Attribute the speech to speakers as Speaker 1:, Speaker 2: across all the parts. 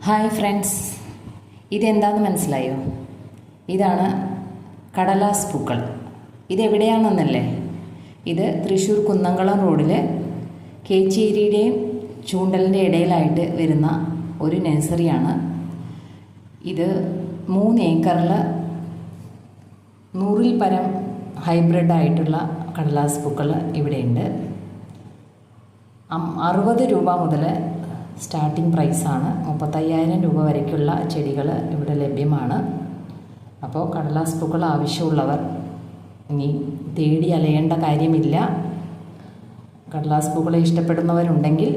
Speaker 1: Hi friends, ഇതെന്താണെന്ന് മനസ്സിലായോ? ഇതാണ് കടലാസ് പൂക്കൾ. ഇതെവിടെയാണെന്നല്ലേ? ഇത് തൃശ്ശൂർ കുന്നംകുളം റോഡിൽ കേച്ചേരിയുടെയും ചൂണ്ടലിൻ്റെ ഇടയിലായിട്ട് വരുന്ന ഒരു നഴ്സറിയാണ്. ഇത് 3 ഏക്കറിൽ 100-ൽ പരം ഹൈബ്രിഡായിട്ടുള്ള കടലാസ് പൂക്കൾ ഇവിടെയുണ്ട്. 60 രൂപ മുതൽ സ്റ്റാർട്ടിംഗ് പ്രൈസാണ്. 35,000 രൂപ വരയ്ക്കുള്ള ചെടികൾ ഇവിടെ ലഭ്യമാണ്. അപ്പോൾ കടലാസ് പൂക്കൾ ആവശ്യമുള്ളവർ ഇനി തേടി അലയേണ്ട കാര്യമില്ല. കടലാസ് പൂക്കളെ ഇഷ്ടപ്പെടുന്നവരുണ്ടെങ്കിൽ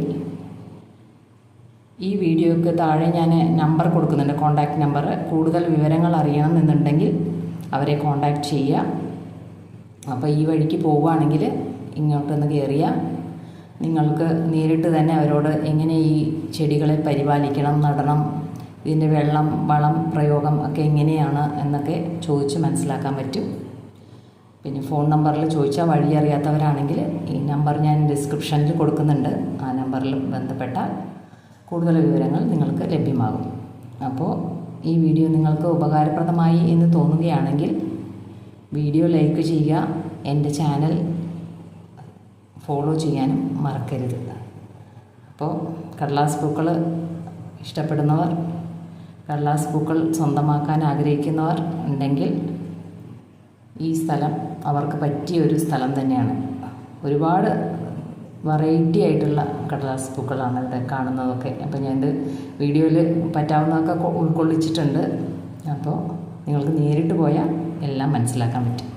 Speaker 1: ഈ വീഡിയോയ്ക്ക് താഴെ ഞാൻ നമ്പർ കൊടുക്കുന്നുണ്ട്, കോൺടാക്റ്റ് നമ്പർ. കൂടുതൽ വിവരങ്ങൾ അറിയണമെന്നുണ്ടെങ്കിൽ അവരെ കോൺടാക്റ്റ് ചെയ്യുക. അപ്പോൾ ഈ വഴിക്ക് പോവുകയാണെങ്കിൽ ഇങ്ങോട്ടൊന്ന് കയറിയാൽ നിങ്ങൾക്ക് നേരിട്ട് തന്നെ അവരോട് എങ്ങനെ ഈ ചെടികളെ പരിപാലിക്കണം, നടണം, ഇതിൻ്റെ വെള്ളം, വളം പ്രയോഗം ഒക്കെ എങ്ങനെയാണ് എന്നൊക്കെ ചോദിച്ച് മനസ്സിലാക്കാൻ പറ്റും. പിന്നെ ഫോൺ നമ്പറിൽ ചോദിച്ചാൽ വഴി അറിയാത്തവരാണെങ്കിൽ ഈ നമ്പർ ഞാൻ ഡിസ്ക്രിപ്ഷനിൽ കൊടുക്കുന്നുണ്ട്. ആ നമ്പറിൽ ബന്ധപ്പെട്ടാൽ കൂടുതൽ വിവരങ്ങൾ നിങ്ങൾക്ക് ലഭ്യമാകും. അപ്പോൾ ഈ വീഡിയോ നിങ്ങൾക്ക് ഉപകാരപ്രദമായി എന്ന് തോന്നുകയാണെങ്കിൽ വീഡിയോ ലൈക്ക് ചെയ്യുക, എൻ്റെ ചാനൽ ഫോളോ ചെയ്യാനും മറക്കരുത്. അപ്പോൾ കടലാസ് പൂക്കൾ ഇഷ്ടപ്പെടുന്നവർ, കടലാസ് പൂക്കൾ സ്വന്തമാക്കാൻ ആഗ്രഹിക്കുന്നവർ ഉണ്ടെങ്കിൽ ഈ സ്ഥലം അവർക്ക് പറ്റിയ ഒരു സ്ഥലം തന്നെയാണ്. ഒരുപാട് വെറൈറ്റി ആയിട്ടുള്ള കടലാസ് പൂക്കളാണ് ഇവിടെ കാണുന്നതൊക്കെ. അപ്പോൾ ഞാൻ ഇത് വീഡിയോയിൽ പറ്റാവുന്നതൊക്കെ ഉൾക്കൊള്ളിച്ചിട്ടുണ്ട്. അപ്പോൾ നിങ്ങൾക്ക് നേരിട്ട് പോയാൽ എല്ലാം മനസ്സിലാക്കാൻ പറ്റും.